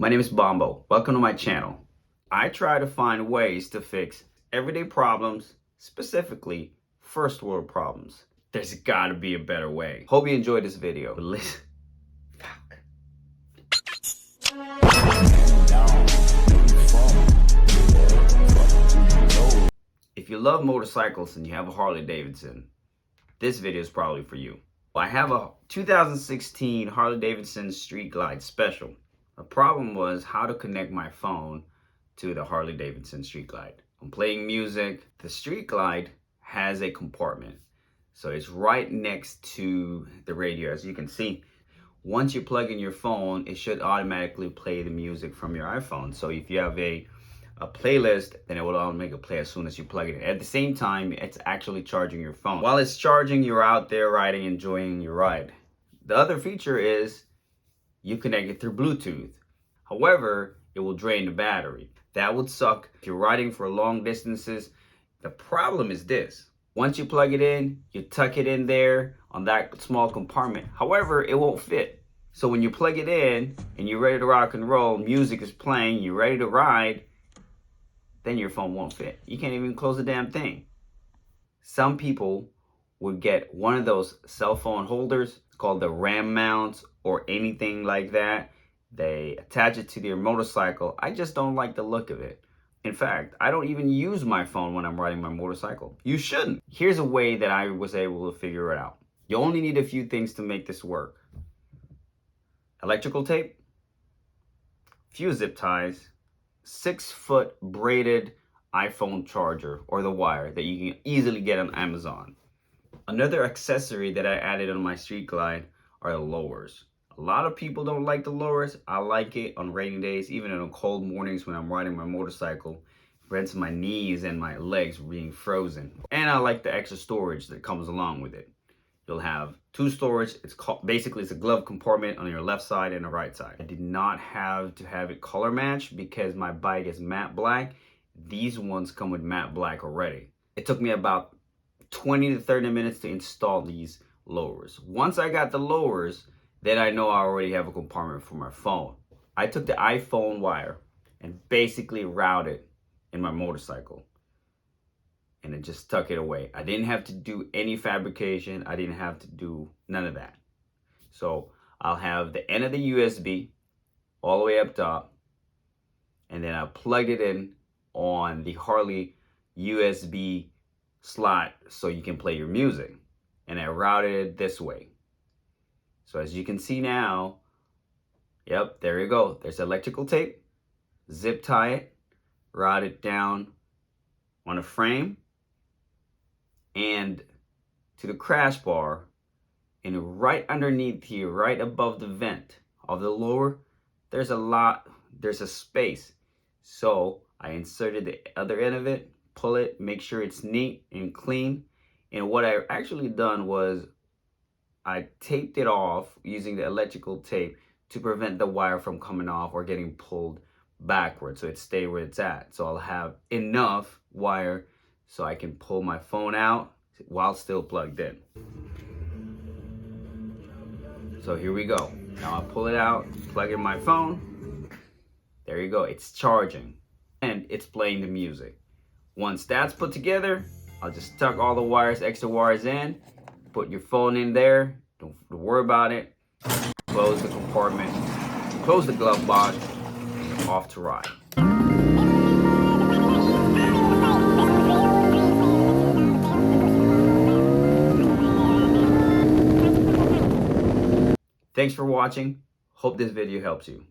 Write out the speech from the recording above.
My name is Bombo. Welcome to my channel. I try to find ways to fix everyday problems, specifically first world problems. There's gotta be a better way. Hope you enjoyed this video. Listen. If you love motorcycles and you have a Harley Davidson, this video is probably for you. I have a 2016 Harley Davidson Street Glide Special. The problem was how to connect my phone to the Harley Davidson Street Glide. I'm playing music. The Street Glide has a compartment. So it's right next to the radio. As you can see, once you plug in your phone, it should automatically play the music from your iPhone. So if you have a playlist, then it will automatically play as soon as you plug it in. At the same time, it's actually charging your phone. While it's charging, you're out there riding, enjoying your ride. The other feature is you connect it through Bluetooth. However, it will drain the battery. That would suck if you're riding for long distances. The problem is this. Once you plug it in, you tuck it in there on that small compartment. However, it won't fit. So when you plug it in and you're ready to rock and roll, music is playing, you're ready to ride, then your phone won't fit. You can't even close the damn thing. Some people would get one of those cell phone holders called the RAM mounts or anything like that. They attach it to their motorcycle. I just don't like the look of it. In fact, I don't even use my phone when I'm riding my motorcycle. You shouldn't. Here's a way that I was able to figure it out. You only need a few things to make this work. Electrical tape, few zip ties, 6-foot braided iPhone charger or the wire that you can easily get on Amazon. Another accessory that I added on my Street Glide are the lowers. A lot of people don't like the lowers. I like it on rainy days, even on cold mornings when I'm riding my motorcycle. It prevents my knees and my legs being frozen. And I like the extra storage that comes along with it. You'll have two storage. Basically it's a glove compartment on your left side and the right side. I did not have to have it color matched because my bike is matte black. These ones come with matte black already. It took me about 20 to 30 minutes to install these lowers. Once I got the lowers, then I know I already have a compartment for my phone. I took the iPhone wire and basically routed in my motorcycle and then just tuck it away. I didn't have to do any fabrication. I didn't have to do none of that. So I'll have the end of the USB all the way up top, and then I plugged it in on the Harley USB slot so you can play your music. And I routed it this way. So as you can see now, yep, there you go. There's electrical tape, zip tie it, route it down on a frame and to the crash bar, and right underneath here, right above the vent of the lower, there's a space. So I inserted the other end of it, pull it, make sure it's neat and clean. And what I actually done was I taped it off using the electrical tape to prevent the wire from coming off or getting pulled backwards, so it stay where it's at. So I'll have enough wire so I can pull my phone out while still plugged in. So here we go. Now I pull it out, plug in my phone. There you go, it's charging and it's playing the music. Once that's put together, I'll just tuck all the wires, extra wires in, put your phone in there, don't worry about it. Close the compartment, close the glove box, off to ride. Thanks for watching. Hope this video helps you.